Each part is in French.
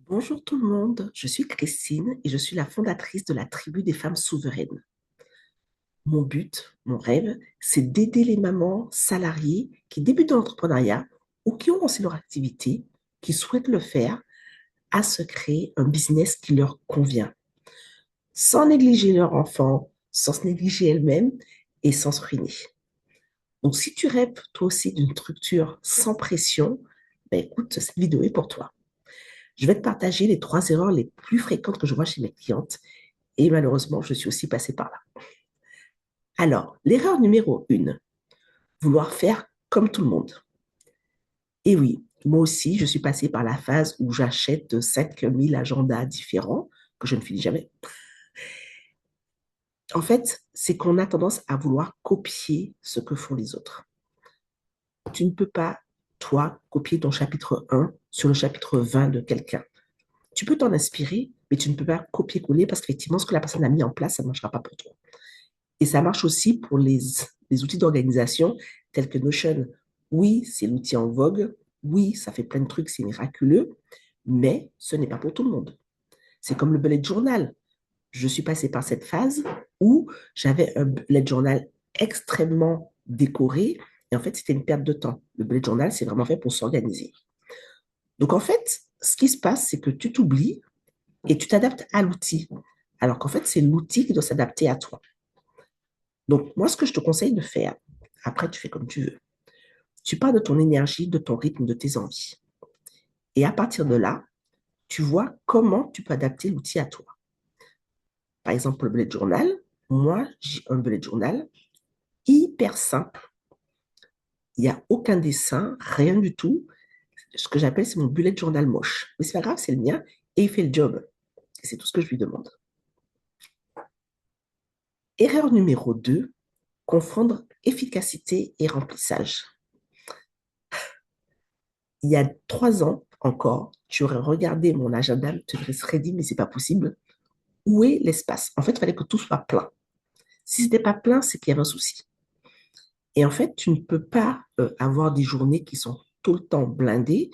Bonjour tout le monde, je suis Christine et je suis la fondatrice de la tribu des femmes souveraines. Mon but, mon rêve, c'est d'aider les mamans salariées qui débutent dans l'entrepreneuriat ou qui ont lancé leur activité, qui souhaitent le faire, à se créer un business qui leur convient, sans négliger leur enfant, sans se négliger elles-mêmes et sans se ruiner. Donc si tu rêves toi aussi d'une structure sans pression, ben écoute, cette vidéo est pour toi. Je vais te partager les 3 erreurs les plus fréquentes que je vois chez mes clientes. Et malheureusement, je suis aussi passée par là. Alors, l'erreur numéro 1, vouloir faire comme tout le monde. Et oui, moi aussi, je suis passée par la phase où j'achète 5000 agendas différents que je ne finis jamais. En fait, c'est qu'on a tendance à vouloir copier ce que font les autres. Tu ne peux pas, toi, copier ton chapitre 1 sur le chapitre 20 de quelqu'un. Tu peux t'en inspirer, mais tu ne peux pas copier-coller parce qu'effectivement, ce que la personne a mis en place, ça ne marchera pas pour toi. Et ça marche aussi pour les outils d'organisation tels que Notion. Oui, c'est l'outil en vogue. Oui, ça fait plein de trucs, c'est miraculeux, mais ce n'est pas pour tout le monde. C'est comme le bullet journal. Je suis passée par cette phase où j'avais un bullet journal extrêmement décoré et en fait, c'était une perte de temps. Le bullet journal, c'est vraiment fait pour s'organiser. Donc en fait, ce qui se passe, c'est que tu t'oublies et tu t'adaptes à l'outil. Alors qu'en fait, c'est l'outil qui doit s'adapter à toi. Donc, moi, ce que je te conseille de faire, après, tu fais comme tu veux. Tu pars de ton énergie, de ton rythme, de tes envies. Et à partir de là, tu vois comment tu peux adapter l'outil à toi. Par exemple, le bullet journal, moi, j'ai un bullet journal hyper simple. Il n'y a aucun dessin, rien du tout. Ce que j'appelle, c'est mon bullet journal moche. Mais c'est pas grave, c'est le mien et il fait le job. Et c'est tout ce que je lui demande. Erreur numéro 2, confondre efficacité et remplissage. Il y a 3 ans encore, tu aurais regardé mon agenda, tu te serais dit, mais c'est pas possible. Où est l'espace? En fait, il fallait que tout soit plein. Si c'était pas plein, c'est qu'il y avait un souci. Et en fait, tu ne peux pas avoir des journées qui sont tout le temps blindées.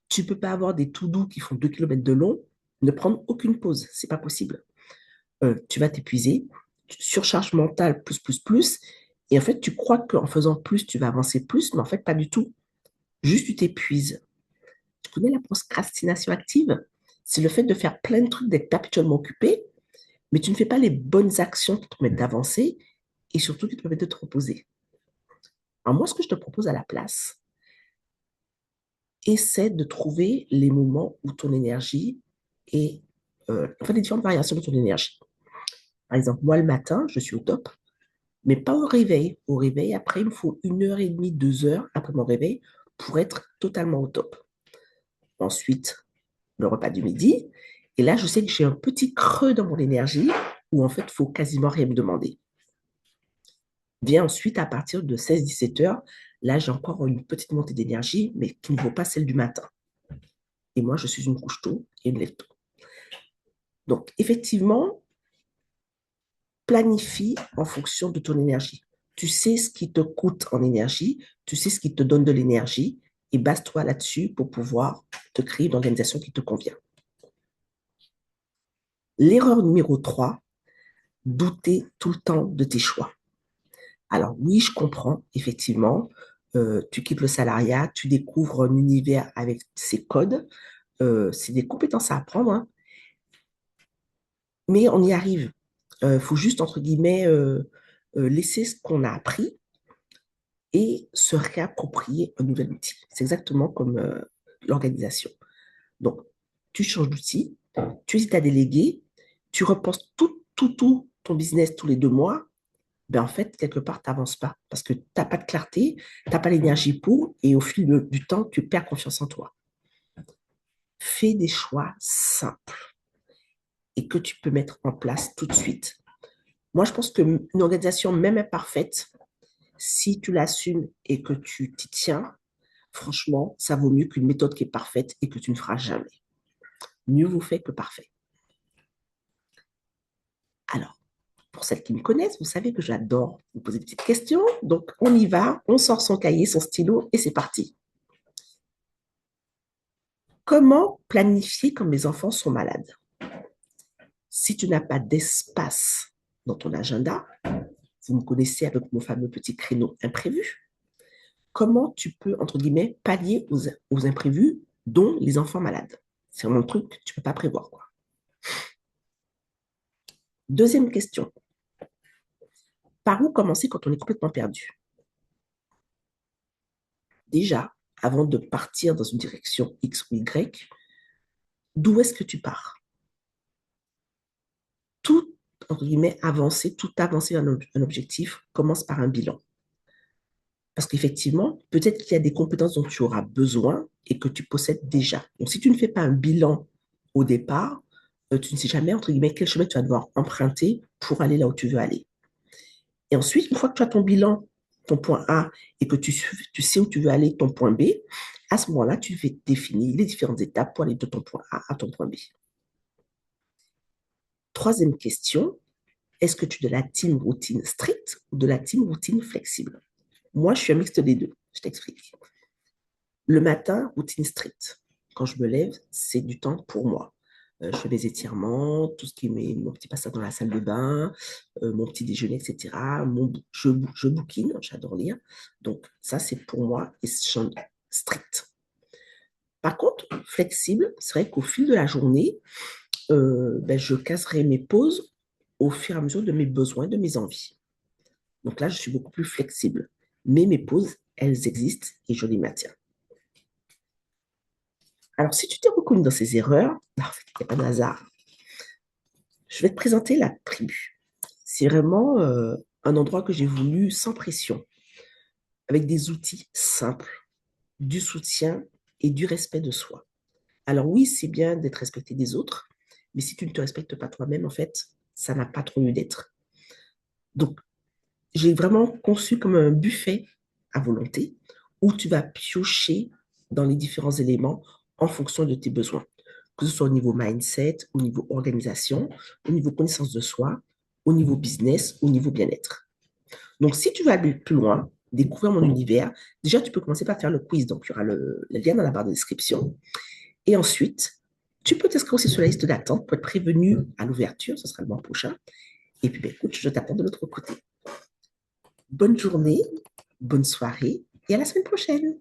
Tu ne peux pas avoir des to-do qui font 2 kilomètres de long, ne prendre aucune pause. C'est pas possible. Tu vas t'épuiser, surcharge mentale plus, plus, plus. Et en fait, tu crois qu'en faisant plus, tu vas avancer plus, mais en fait, pas du tout. Juste, tu t'épuises. Tu connais la procrastination active? C'est le fait de faire plein de trucs, d'être perpétuellement occupé, mais tu ne fais pas les bonnes actions qui te permettent d'avancer et surtout qui te permettent de te reposer. Alors moi, ce que je te propose à la place, essaie de trouver les moments où ton énergie est, enfin, les différentes variations de ton énergie. Par exemple, moi, le matin, je suis au top, mais pas au réveil. Au réveil, après, il me faut 1 heure et demie, 2 heures après mon réveil pour être totalement au top. Ensuite, le repas du midi. Et là, je sais que j'ai un petit creux dans mon énergie où en fait, il faut quasiment rien me demander. Vient ensuite, à partir de 16-17 heures, là, j'ai encore une petite montée d'énergie, mais qui ne vaut pas celle du matin. Et moi, je suis une couche tôt et une lève tôt. Donc, effectivement, planifie en fonction de ton énergie. Tu sais ce qui te coûte en énergie, tu sais ce qui te donne de l'énergie, et base-toi là-dessus pour pouvoir te créer une organisation qui te convient. L'erreur numéro 3, douter tout le temps de tes choix. Alors oui, je comprends, effectivement, tu quittes le salariat, tu découvres un univers avec ses codes, c'est des compétences à apprendre, hein, mais on y arrive. Il faut juste, entre guillemets, laisser ce qu'on a appris et se réapproprier un nouvel outil. C'est exactement comme l'organisation. Donc, tu changes d'outil, tu hésites à déléguer, tu repenses tout ton business tous les 2 mois, ben en fait, quelque part, tu n'avances pas parce que tu n'as pas de clarté, tu n'as pas l'énergie pour, et au fil du temps, tu perds confiance en toi. Fais des choix simples et que tu peux mettre en place tout de suite. Moi, je pense qu'une organisation, même imparfaite, si tu l'assumes et que tu t'y tiens, franchement, ça vaut mieux qu'une méthode qui est parfaite et que tu ne feras jamais. Mieux vaut fait que parfait. Alors, pour celles qui me connaissent, vous savez que j'adore vous poser des petites questions. Donc, on y va, on sort son cahier, son stylo et c'est parti. Comment planifier quand mes enfants sont malades? Si tu n'as pas d'espace dans ton agenda, vous me connaissez avec mon fameux petit créneau imprévu, comment tu peux, entre guillemets, pallier aux imprévus, dont les enfants malades? C'est vraiment le truc que tu ne peux pas prévoir, quoi. Deuxième question. Par où commencer quand on est complètement perdu? Déjà, avant de partir dans une direction X ou Y, d'où est-ce que tu pars? Tout, entre guillemets, avancer, tout avancer vers un objectif commence par un bilan. Parce qu'effectivement, peut-être qu'il y a des compétences dont tu auras besoin et que tu possèdes déjà. Donc, si tu ne fais pas un bilan au départ, tu ne sais jamais, entre guillemets, quel chemin tu vas devoir emprunter pour aller là où tu veux aller. Et ensuite, une fois que tu as ton bilan, ton point A, et que tu sais où tu veux aller, ton point B, à ce moment-là, tu vais définir les différentes étapes pour aller de ton point A à ton point B. Troisième question, est-ce que tu es de la team routine stricte ou de la team routine flexible? Moi, je suis un mixte des deux. Je t'explique. Le matin, routine stricte. Quand je me lève, c'est du temps pour moi. Je fais mes étirements, tout ce qui est mon petit passage dans la salle de bain, mon petit déjeuner, etc. Je bouquine, j'adore lire. Donc, ça, c'est pour moi et strict. Par contre, flexible, c'est vrai qu'au fil de la journée, je caserai mes pauses au fur et à mesure de mes besoins, de mes envies. Donc là, je suis beaucoup plus flexible. Mais mes pauses, elles existent et je les maintiens. Alors, si tu t'es reconnu dans ces erreurs, en fait, il n'y a pas de hasard. Je vais te présenter la tribu. C'est vraiment un endroit que j'ai voulu sans pression, avec des outils simples, du soutien et du respect de soi. Alors oui, c'est bien d'être respecté des autres, mais si tu ne te respectes pas toi-même, en fait, ça n'a pas trop lieu d'être. Donc, j'ai vraiment conçu comme un buffet à volonté où tu vas piocher dans les différents éléments en fonction de tes besoins, que ce soit au niveau mindset, au niveau organisation, au niveau connaissance de soi, au niveau business, au niveau bien-être. Donc, si tu veux aller plus loin, découvrir mon univers, déjà, tu peux commencer par faire le quiz. Donc, il y aura le lien dans la barre de description. Et ensuite, tu peux t'inscrire aussi sur la liste d'attente pour être prévenu à l'ouverture. Ce sera le mois prochain. Et puis, écoute, je t'attends de l'autre côté. Bonne journée, bonne soirée et à la semaine prochaine.